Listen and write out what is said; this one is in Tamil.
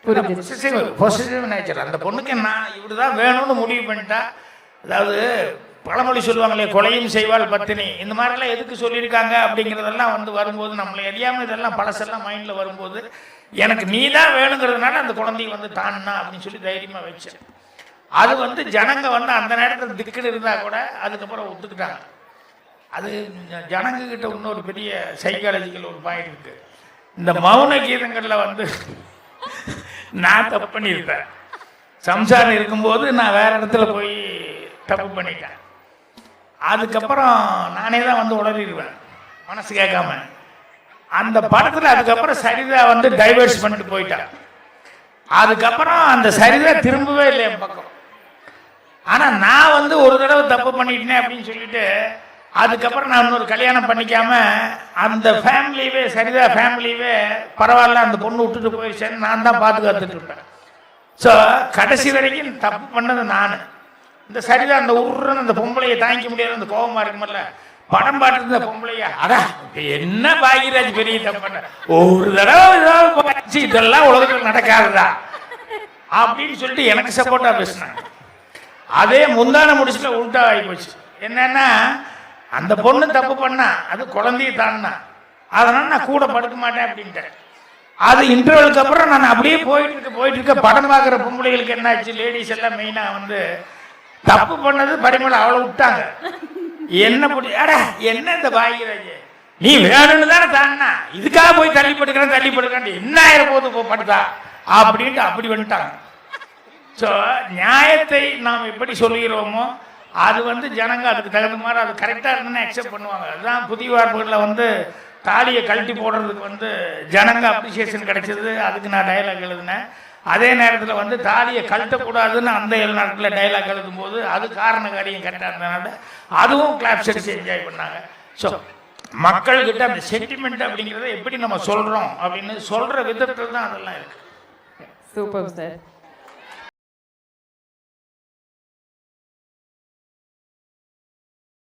Positive nature. அந்த பொண்ணுக்கு நான் இப்படிதான் வேணும்னு முடிவு பண்ணிட்டா. அதாவது பழமொழி சொல்லுவாங்களே, கொலையும் செய்வாள் பத்தினி, இந்த மாதிரிலாம் எதுக்கு சொல்லியிருக்காங்க அப்படிங்கிறதெல்லாம் வந்து வரும்போது நம்மளை அறியாமல் இதெல்லாம் பழசெல்லாம் மைண்டில் வரும்போது எனக்கு நீ தான் வேணுங்கிறதுனால அந்த குழந்தைய வந்து தான்னா அப்படின்னு சொல்லி தைரியமாக வச்சேன். அது வந்து ஜனங்க வந்து அந்த நேரத்தில் திக்குன்னு இருந்தால் கூட அதுக்கப்புறம் ஒத்துக்கிட்டாங்க. அது ஜனங்கக்கிட்ட இன்னொரு பெரிய சைக்காலஜிக்கல் ஒரு பாயிண்ட் இருக்குது. இந்த மௌன கீதங்களில் வந்து நான் தப்பு பண்ணியிருப்பேன். சம்சாரம் இருக்கும்போது நான் வேறு இடத்துல போய் தப்பு பண்ணிட்டேன். அதுக்கப்புறம் நானே தான் வந்து உளறிடுவேன் மனசு கேட்காம. அந்த படத்தில் அதுக்கப்புறம் சரிதா வந்து டைவர்ஸ் பண்ணிட்டு போயிட்டான். அதுக்கப்புறம் அந்த சரிதா திரும்பவே இல்லை என் பக்கம். ஆனால் நான் வந்து ஒரு தடவை தப்பு பண்ணிட்டேன் அப்படின்னு சொல்லிட்டு அதுக்கப்புறம் நான் இன்னொரு கல்யாணம் பண்ணிக்காம அந்த ஃபேமிலியவே, சரிதா ஃபேமிலியவே பரவாயில்ல அந்த பொண்ணு விட்டுட்டு போயிடுச்சேன்னு நான் தான் பாதுகாத்துட்டு இருப்பேன். ஸோ கடைசி வரைக்கும் தப்பு பண்ணது நான். இந்த சரிதா அந்த உருன்னு அந்த பொம்பளையை தாங்கிக்க முடியாது, அந்த கோபமாக இருக்குமில்ல, படம் பாட்டு இருந்த பொம்பளையா, அடா என்ன பாகியராஜ் பெரிய தப்பு பண்ண, ஒரு தடவை ஏதாவது இதெல்லாம் உலகத்தில் நடக்காதுதா அப்படின்னு சொல்லிட்டு எனக்கு சப்போர்ட்டாக பேசினாங்க. அதே முந்தான முடிச்சுட்டு உள்டா ஆகி போச்சு. என்னன்னா அந்த பொண்ணு தப்பு பண்ணா, அது குழந்தைய தான்னா, அதனால நான் கூட படுக்க மாட்டேன் அப்படின்ட்டேன். அது இன்டர்வலுக்கு அப்புறம் நான் அப்படியே போயிட்டு இருக்க படம் பார்க்குற பொம்பளைகளுக்கு என்ன ஆச்சு, லேடிஸ் எல்லாம் மெயினாக வந்து தப்பு பண்ணது பரிமள அவளை விட்டாங்க. என்ன அடா என்ன இந்த பாகியராஜ் நீ வேணும்னு தானே தான்னா, இதுக்காக போய் தள்ளி படுக்கிறான் என்ன ஆயிரம் போது படுத்தா அப்படின்ட்டு அப்படி வந்துட்டாங்க. ஸோ நியாயத்தை நாம் எப்படி சொல்லுகிறோமோ அது வந்து ஜனங்க அதுக்கு தகுந்த மாதிரி அது கரெக்டாக இருந்துன்னு அக்செப்ட் பண்ணுவாங்க. அதுதான் புதிய வார்ப்புகளில் வந்து தாலியை கழட்டி போடுறதுக்கு வந்து ஜனங்க அப்ரிசியேஷன் கிடைச்சது. அதுக்கு நான் டைலாக் எழுதினேன். அதே நேரத்தில் வந்து தாலியை கழட்டக்கூடாதுன்னு அந்த 7 நாட்களில் டைலாக் எழுதும் போது அது காரண காரியம் கரெக்டாக இருந்ததுனால அதுவும் கிளாப்ஸ் அடிச்சு என்ஜாய் பண்ணாங்க. ஸோ மக்கள்கிட்ட அந்த சென்டிமெண்ட் அப்படிங்கிறத எப்படி நம்ம சொல்கிறோம் அப்படின்னு சொல்கிற விதத்தில் தான் அதெல்லாம் இருக்குது. Super sir.